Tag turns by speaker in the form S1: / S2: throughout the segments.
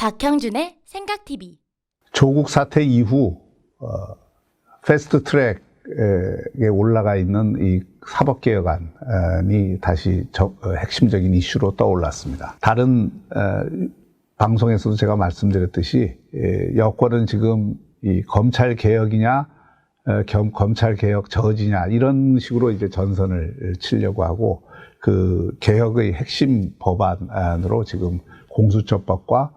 S1: 박형준의 생각TV.
S2: 조국 사태 이후 패스트 트랙에 올라가 있는 이 사법개혁안이 다시 핵심적인 이슈로 떠올랐습니다. 다른 방송에서도 제가 말씀드렸듯이 여권은 지금 이 검찰개혁이냐 검찰개혁 저지냐 이런 식으로 이제 전선을 치려고 하고, 그 개혁의 핵심 법안으로 지금 공수처법과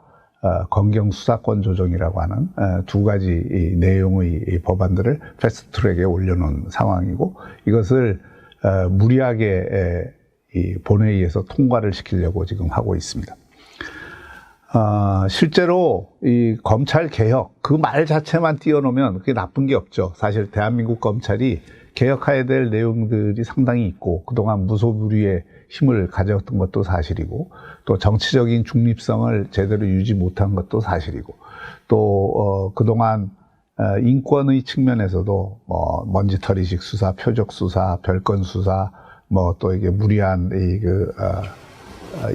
S2: 검경수사권 조정이라고 하는 두 가지 이 내용의 법안들을 패스트트랙에 올려놓은 상황이고, 이것을 무리하게 이 본회의에서 통과를 시키려고 지금 하고 있습니다. 실제로 이 검찰 개혁 그 말 자체만 띄워놓으면 그게 나쁜 게 없죠. 사실 대한민국 검찰이 개혁해야 될 내용들이 상당히 있고, 그동안 무소불위의 힘을 가졌던 것도 사실이고, 또 정치적인 중립성을 제대로 유지 못한 것도 사실이고, 또 그동안 인권의 측면에서도 먼지털이식 수사, 표적 수사, 별건 수사, 또 이게 무리한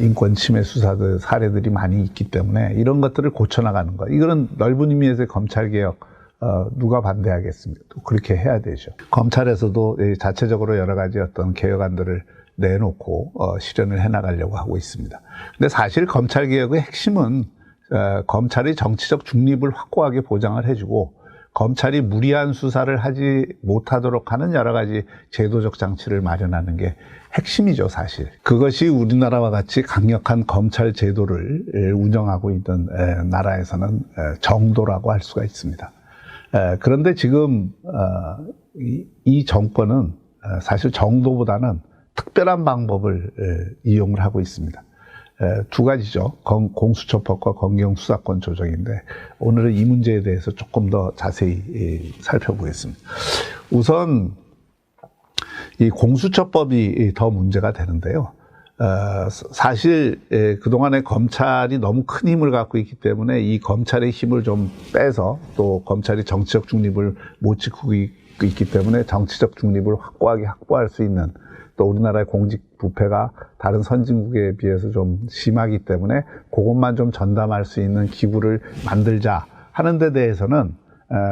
S2: 인권 침해 수사들 사례들이 많이 있기 때문에 이런 것들을 고쳐나가는 것, 이거는 넓은 의미에서의 검찰개혁 누가 반대하겠습니까? 또 그렇게 해야 되죠. 검찰에서도 자체적으로 여러 가지 어떤 개혁안들을 내놓고 실현을 해나가려고 하고 있습니다. 근데 사실 검찰개혁의 핵심은 검찰의 정치적 중립을 확고하게 보장을 해주고, 검찰이 무리한 수사를 하지 못하도록 하는 여러 가지 제도적 장치를 마련하는 게 핵심이죠, 사실. 그것이 우리나라와 같이 강력한 검찰 제도를 운영하고 있는 나라에서는 정도라고 할 수가 있습니다. 그런데 지금 이 정권은 사실 정도보다는 특별한 방법을 이용을 하고 있습니다. 두 가지죠. 공수처법과 검경수사권 조정인데, 오늘은 이 문제에 대해서 조금 더 자세히 살펴보겠습니다. 우선 이 공수처법이 더 문제가 되는데요. 사실 그동안에 검찰이 너무 큰 힘을 갖고 있기 때문에 이 검찰의 힘을 좀 빼서, 또 검찰이 정치적 중립을 못 지키고 있기 때문에 정치적 중립을 확고하게 확보할 수 있는, 또 우리나라의 공직 부패가 다른 선진국에 비해서 좀 심하기 때문에 그것만 좀 전담할 수 있는 기구를 만들자 하는 데 대해서는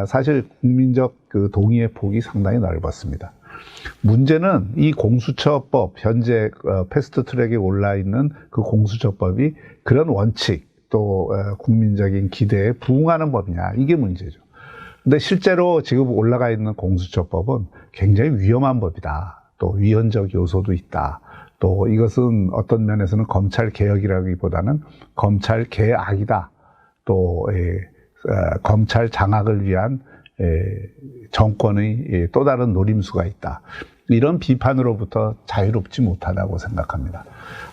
S2: 사실 국민적 그 동의의 폭이 상당히 넓었습니다. 문제는 이 공수처법, 현재 패스트 트랙에 올라 있는 그 공수처법이 그런 원칙, 또 국민적인 기대에 부응하는 법이냐, 이게 문제죠. 근데 실제로 지금 올라가 있는 공수처법은 굉장히 위험한 법이다. 또 위헌적 요소도 있다. 또 이것은 어떤 면에서는 검찰 개혁이라기보다는 검찰 개악이다. 또 검찰 장악을 위한 정권의 또 다른 노림수가 있다. 이런 비판으로부터 자유롭지 못하다고 생각합니다.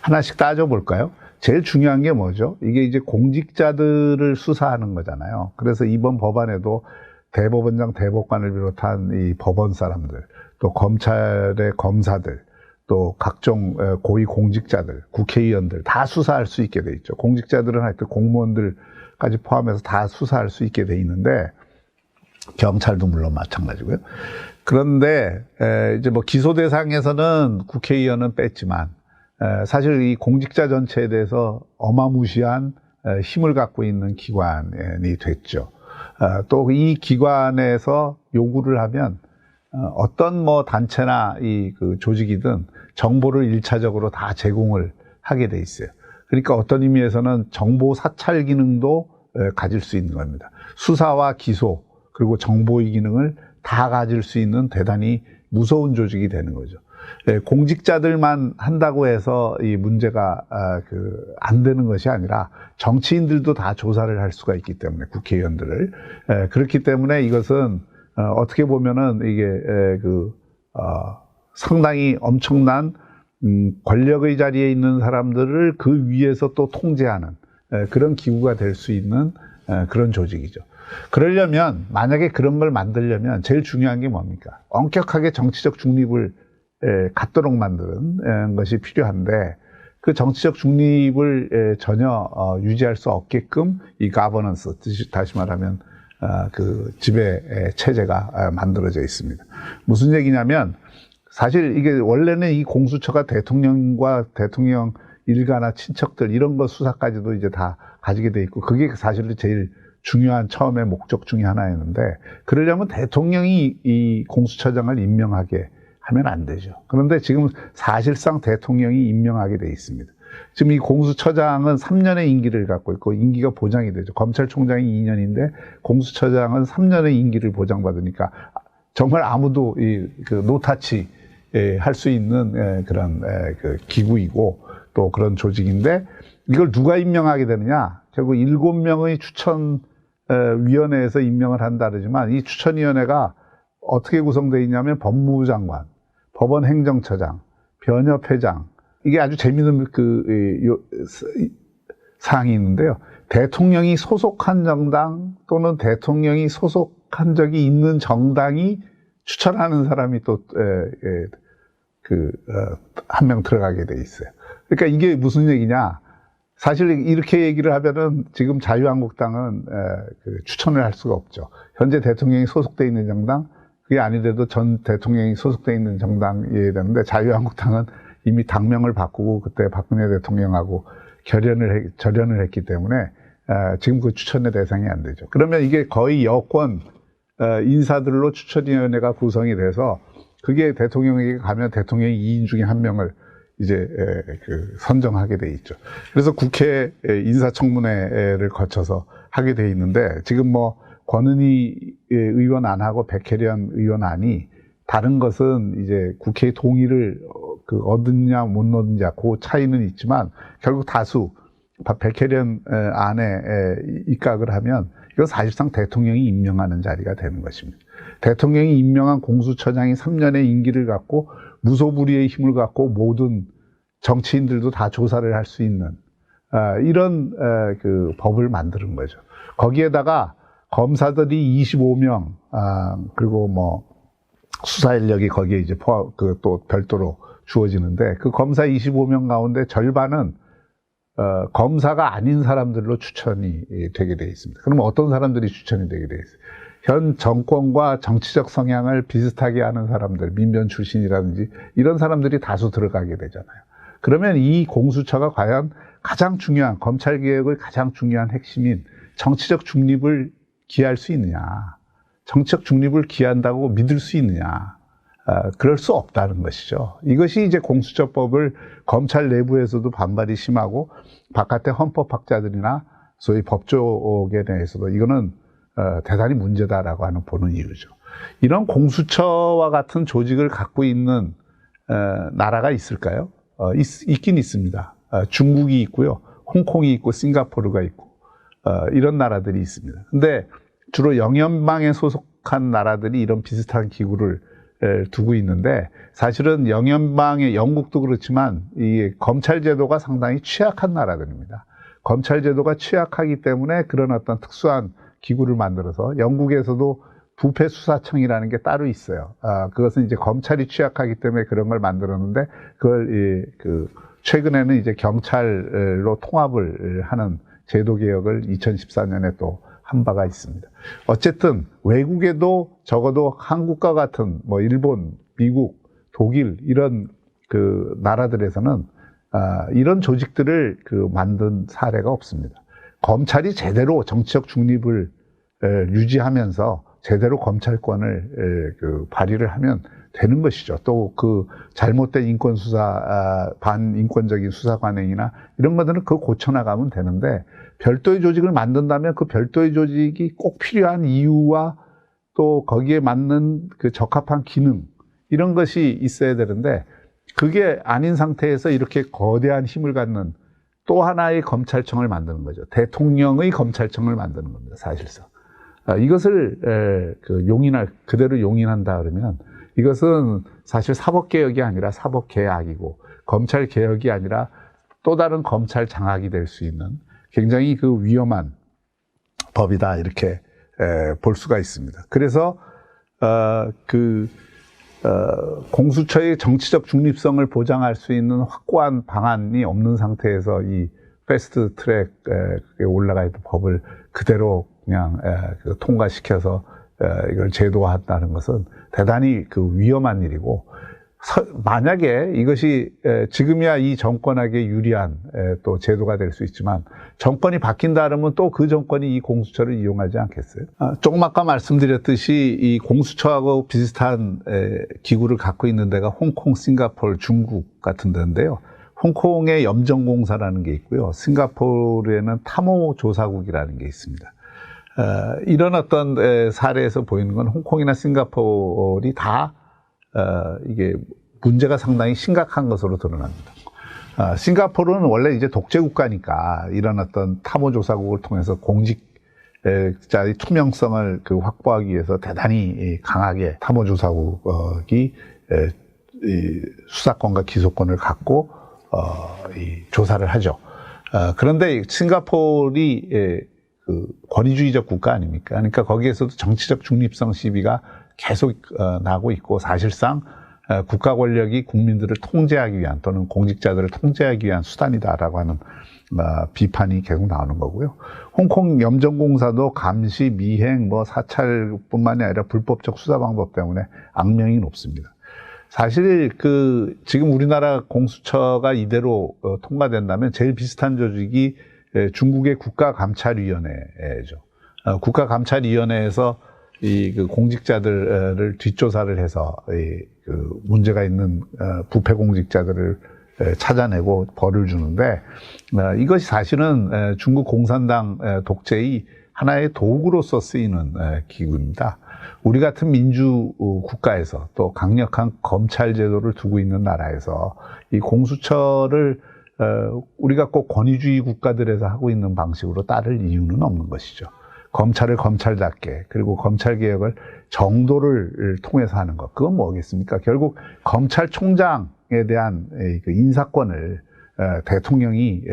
S2: 하나씩 따져볼까요? 제일 중요한 게 뭐죠? 이게 이제 공직자들을 수사하는 거잖아요. 그래서 이번 법안에도 대법원장, 대법관을 비롯한 이 법원 사람들, 또 검찰의 검사들, 또 각종 고위 공직자들, 국회의원들 다 수사할 수 있게 돼 있죠. 공직자들은 하여튼 공무원들까지 포함해서 다 수사할 수 있게 돼 있는데, 경찰도 물론 마찬가지고요. 그런데 이제 기소 대상에서는 국회의원은 뺐지만, 사실 이 공직자 전체에 대해서 어마무시한 힘을 갖고 있는 기관이 됐죠. 또 이 기관에서 요구를 하면 어떤 단체나 그 조직이든 정보를 1차적으로 다 제공을 하게 돼 있어요. 그러니까 어떤 의미에서는 정보 사찰 기능도 가질 수 있는 겁니다. 수사와 기소, 그리고 정보의 기능을 다 가질 수 있는 대단히 무서운 조직이 되는 거죠. 공직자들만 한다고 해서 이 문제가 안 되는 것이 아니라 정치인들도 다 조사를 할 수가 있기 때문에, 국회의원들을. 그렇기 때문에 이것은 어떻게 보면은 이게 상당히 엄청난 권력의 자리에 있는 사람들을 그 위에서 또 통제하는 그런 기구가 될 수 있는 그런 조직이죠. 그러려면, 만약에 그런 걸 만들려면 제일 중요한 게 뭡니까? 엄격하게 정치적 중립을 갖도록 만드는 것이 필요한데, 그 정치적 중립을 전혀 유지할 수 없게끔 이 가버넌스, 다시 말하면 그 지배 체제가 만들어져 있습니다. 무슨 얘기냐면, 사실 이게 원래는 이 공수처가 대통령과 대통령 일가나 친척들 이런 거 수사까지도 이제 다 가지게 돼 있고 그게 사실은 제일 중요한 처음의 목적 중에 하나였는데 그러려면 대통령이 이 공수처장을 임명하게 하면 안 되죠. 그런데 지금 사실상 대통령이 임명하게 돼 있습니다. 지금 이 공수처장은 3년의 임기를 갖고 있고 임기가 보장이 되죠. 검찰총장이 2년인데 공수처장은 3년의 임기를 보장받으니까 정말 아무도 노타치 할 수 있는 그런 그 기구이고 또 그런 조직인데 이걸 누가 임명하게 되느냐? 결국 7명의 추천위원회에서 임명을 한다 그러지만 이 추천위원회가 어떻게 구성되어 있냐면 법무부 장관, 법원행정처장, 변협회장 이게 아주 재미있는 사항이 있는데요. 대통령이 소속한 정당 또는 대통령이 소속한 적이 있는 정당이 추천하는 사람이 또 한 명 들어가게 돼 있어요. 그러니까 이게 무슨 얘기냐? 사실 이렇게 얘기를 하면은 지금 자유한국당은 추천을 할 수가 없죠. 현재 대통령이 소속돼 있는 정당, 그게 아니더라도 전 대통령이 소속돼 있는 정당이어야 되는데 자유한국당은 이미 당명을 바꾸고 그때 박근혜 대통령하고 절연을 했기 때문에 지금 그 추천의 대상이 안 되죠. 그러면 이게 거의 여권 인사들로 추천위원회가 구성이 돼서 그게 대통령에게 가면 대통령이 2인 중에 한 명을 이제 선정하게 돼 있죠. 그래서 국회 인사청문회를 거쳐서 하게 돼 있는데 지금 뭐 권은희 의원 안하고 백혜련 의원 안이 다른 것은 이제 국회의 동의를 얻느냐 못 얻느냐 그 차이는 있지만 결국 다수 백혜련 안에 입각을 하면 이건 사실상 대통령이 임명하는 자리가 되는 것입니다. 대통령이 임명한 공수처장이 3년의 임기를 갖고 무소불위의 힘을 갖고 모든 정치인들도 다 조사를 할 수 있는 이런 법을 만드는 거죠. 거기에다가 검사들이 25명 그리고 뭐 수사 인력이 거기에 이제 또 별도로 주어지는데 그 검사 25명 가운데 절반은 검사가 아닌 사람들로 추천이 되게 돼 있습니다. 그럼 어떤 사람들이 추천이 되게 돼 있어요? 현 정권과 정치적 성향을 비슷하게 하는 사람들, 민변 출신이라든지 이런 사람들이 다수 들어가게 되잖아요. 그러면 이 공수처가 과연 가장 중요한 검찰개혁의 가장 중요한 핵심인 정치적 중립을 기할 수 있느냐, 정치적 중립을 기한다고 믿을 수 있느냐, 그럴 수 없다는 것이죠. 이것이 이제 공수처법을 검찰 내부에서도 반발이 심하고 바깥의 헌법학자들이나 소위 법조계 내에서도 이거는 대단히 문제다라고 보는 이유죠. 이런 공수처와 같은 조직을 갖고 있는 나라가 있을까요? 있긴 있습니다. 중국이 있고요, 홍콩이 있고 싱가포르가 있고 이런 나라들이 있습니다. 근데 주로 영연방에 소속한 나라들이 이런 비슷한 기구를 두고 있는데 사실은 영연방의 영국도 그렇지만 이 검찰 제도가 상당히 취약한 나라들입니다. 검찰 제도가 취약하기 때문에 그런 어떤 특수한 기구를 만들어서 영국에서도 부패수사청이라는 게 따로 있어요. 그것은 이제 검찰이 취약하기 때문에 그런 걸 만들었는데 그걸 최근에는 이제 경찰로 통합을 하는 제도 개혁을 2014년에 또 한 바가 있습니다. 어쨌든 외국에도 적어도 한국과 같은 뭐 일본, 미국, 독일 이런 나라들에서는 이런 조직들을 만든 사례가 없습니다. 검찰이 제대로 정치적 중립을 유지하면서 제대로 검찰권을 발휘를 하면 되는 것이죠. 또 잘못된 인권수사, 반인권적인 수사 관행이나 이런 것들은 그거 고쳐나가면 되는데 별도의 조직을 만든다면 그 별도의 조직이 꼭 필요한 이유와 또 거기에 맞는 적합한 기능 이런 것이 있어야 되는데 그게 아닌 상태에서 이렇게 거대한 힘을 갖는 또 하나의 검찰청을 만드는 거죠. 대통령의 검찰청을 만드는 겁니다, 사실상. 이것을 그대로 용인한다 그러면 이것은 사실 사법개혁이 아니라 사법개악이고 검찰개혁이 아니라 또 다른 검찰 장악이 될 수 있는 굉장히 위험한 법이다 이렇게 볼 수가 있습니다. 그래서 공수처의 정치적 중립성을 보장할 수 있는 확고한 방안이 없는 상태에서 이 패스트 트랙에 올라가 있던 법을 그대로 그냥 통과시켜서 이걸 제도화한다는 것은 대단히 위험한 일이고 만약에 이것이 지금이야 이 정권에게 유리한 또 제도가 될 수 있지만 정권이 바뀐다 그러면 또 그 정권이 이 공수처를 이용하지 않겠어요? 조금 아까 말씀드렸듯이 이 공수처하고 비슷한 기구를 갖고 있는 데가 홍콩, 싱가포르, 중국 같은 데인데요. 홍콩에 염정공사라는 게 있고요. 싱가포르에는 탐호조사국이라는 게 있습니다. 이런 어떤 사례에서 보이는 건 홍콩이나 싱가포르이 다 이게 문제가 상당히 심각한 것으로 드러납니다. 싱가포르는 원래 이제 독재 국가니까 이런 어떤 탐호조사국을 통해서 공직자의 투명성을 확보하기 위해서 대단히 강하게 탐호조사국이 수사권과 기소권을 갖고 이 조사를 하죠. 그런데 싱가포르이 권위주의적 국가 아닙니까? 그러니까 거기에서도 정치적 중립성 시비가 계속 나고 있고 사실상 국가 권력이 국민들을 통제하기 위한 또는 공직자들을 통제하기 위한 수단이다라고 하는 비판이 계속 나오는 거고요. 홍콩 염정공사도 감시, 미행, 사찰뿐만이 아니라 불법적 수사 방법 때문에 악명이 높습니다. 사실 지금 우리나라 공수처가 이대로 통과된다면 제일 비슷한 조직이 중국의 국가감찰위원회죠. 국가감찰위원회에서 공직자들을 뒷조사를 해서 문제가 있는 부패 공직자들을 찾아내고 벌을 주는데 이것이 사실은 중국 공산당 독재의 하나의 도구로서 쓰이는 기구입니다. 우리 같은 민주 국가에서 또 강력한 검찰 제도를 두고 있는 나라에서 이 공수처를 우리가 꼭 권위주의 국가들에서 하고 있는 방식으로 따를 이유는 없는 것이죠. 검찰을 검찰답게 그리고 검찰개혁을 정도를 통해서 하는 것. 그건 뭐겠습니까? 결국 검찰총장에 대한 인사권을 대통령이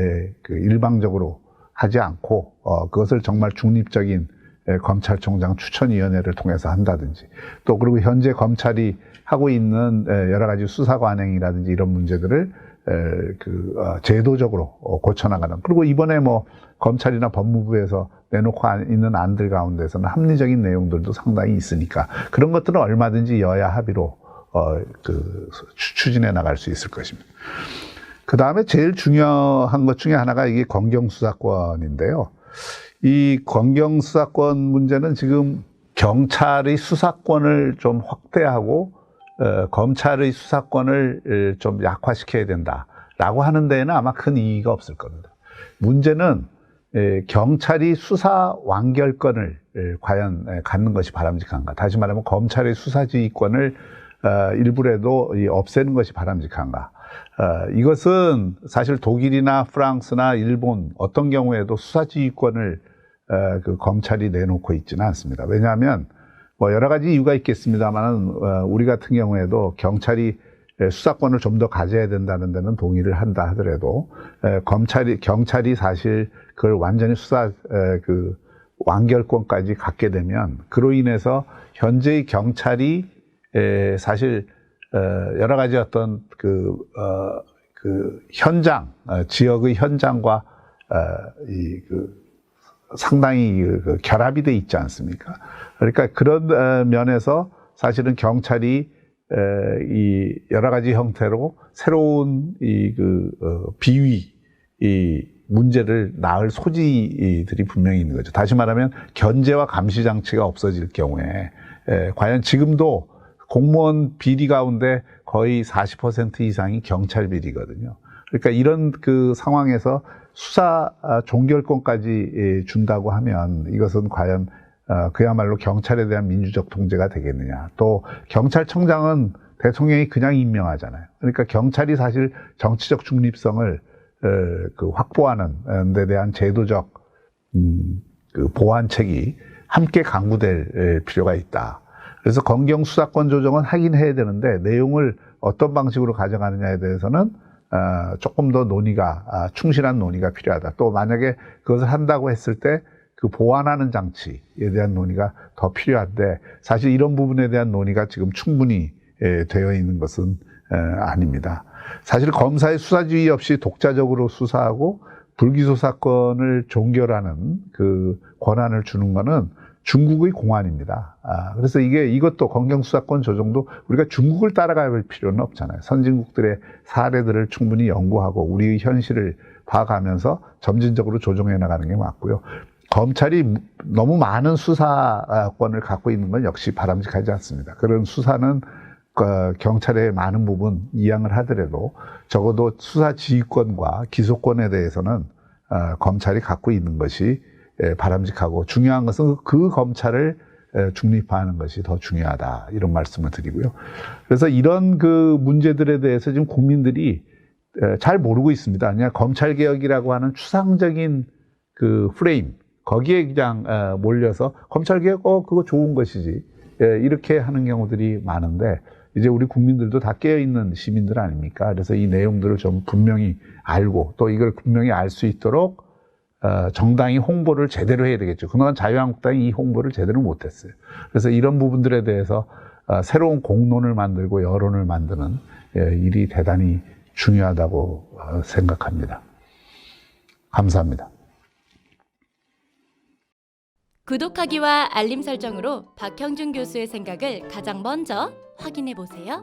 S2: 일방적으로 하지 않고 그것을 정말 중립적인 검찰총장 추천위원회를 통해서 한다든지 또 그리고 현재 검찰이 하고 있는 여러 가지 수사 관행이라든지 이런 문제들을 제도적으로 고쳐나가는. 그리고 이번에 검찰이나 법무부에서 내놓고 있는 안들 가운데서는 합리적인 내용들도 상당히 있으니까 그런 것들은 얼마든지 여야 합의로 추진해 나갈 수 있을 것입니다. 그 다음에 제일 중요한 것 중에 하나가 이게 검경수사권인데요. 이 검경수사권 문제는 지금 경찰의 수사권을 좀 확대하고 검찰의 수사권을 좀 약화시켜야 된다라고 하는 데에는 아마 큰 이의가 없을 겁니다. 문제는 경찰이 수사 완결권을 과연 갖는 것이 바람직한가? 다시 말하면 검찰의 수사지휘권을 일부라도 없애는 것이 바람직한가? 이것은 사실 독일이나 프랑스나 일본 어떤 경우에도 수사지휘권을 검찰이 내놓고 있지는 않습니다. 왜냐하면 여러 가지 이유가 있겠습니다만 우리 같은 경우에도 경찰이 수사권을 좀 더 가져야 된다는 데는 동의를 한다 하더라도 경찰이 사실 그걸 완전히 수사 완결권까지 갖게 되면 그로 인해서 현재의 경찰이 사실 여러 가지 어떤 현장 지역의 현장과 상당히 결합이 돼 있지 않습니까? 그러니까 그런 면에서 사실은 경찰이 이 여러 가지 형태로 새로운 비위 문제를 낳을 소지들이 분명히 있는 거죠. 다시 말하면 견제와 감시 장치가 없어질 경우에 과연 지금도 공무원 비리 가운데 거의 40% 이상이 경찰 비리거든요. 그러니까 이런 상황에서 수사 종결권까지 준다고 하면 이것은 과연 그야말로 경찰에 대한 민주적 통제가 되겠느냐. 또 경찰청장은 대통령이 그냥 임명하잖아요. 그러니까 경찰이 사실 정치적 중립성을 확보하는 데 대한 제도적 보완책이 함께 강구될 필요가 있다. 그래서 검경 수사권 조정은 하긴 해야 되는데 내용을 어떤 방식으로 가져가느냐에 대해서는 조금 더 충실한 논의가 필요하다. 또 만약에 그것을 한다고 했을 때 보완하는 장치에 대한 논의가 더 필요한데 사실 이런 부분에 대한 논의가 지금 충분히 되어 있는 것은 아닙니다. 사실 검사의 수사지휘 없이 독자적으로 수사하고 불기소 사건을 종결하는 권한을 주는 것은 중국의 공안입니다. 그래서 이것도 검경수사권 조정도 우리가 중국을 따라갈 필요는 없잖아요. 선진국들의 사례들을 충분히 연구하고 우리의 현실을 봐가면서 점진적으로 조정해 나가는 게 맞고요. 검찰이 너무 많은 수사권을 갖고 있는 건 역시 바람직하지 않습니다. 그런 수사는 경찰의 많은 부분 이양을 하더라도 적어도 수사 지휘권과 기소권에 대해서는 검찰이 갖고 있는 것이 바람직하고, 중요한 것은 그 검찰을 중립화하는 것이 더 중요하다, 이런 말씀을 드리고요. 그래서 이런 그 문제들에 대해서 지금 국민들이 잘 모르고 있습니다. 그냥 검찰개혁이라고 하는 추상적인 그 프레임, 거기에 그냥 몰려서 검찰개혁 그거 좋은 것이지, 이렇게 하는 경우들이 많은데, 이제 우리 국민들도 다 깨어있는 시민들 아닙니까? 그래서 이 내용들을 좀 분명히 알고, 또 이걸 분명히 알 수 있도록 정당이 홍보를 제대로 해야 되겠죠. 그동안 자유한국당이 이 홍보를 제대로 못했어요. 그래서 이런 부분들에 대해서 새로운 공론을 만들고 여론을 만드는 일이 대단히 중요하다고 생각합니다. 감사합니다.
S1: 구독하기와 알림 설정으로 박형준 교수의 생각을 가장 먼저 확인해 보세요.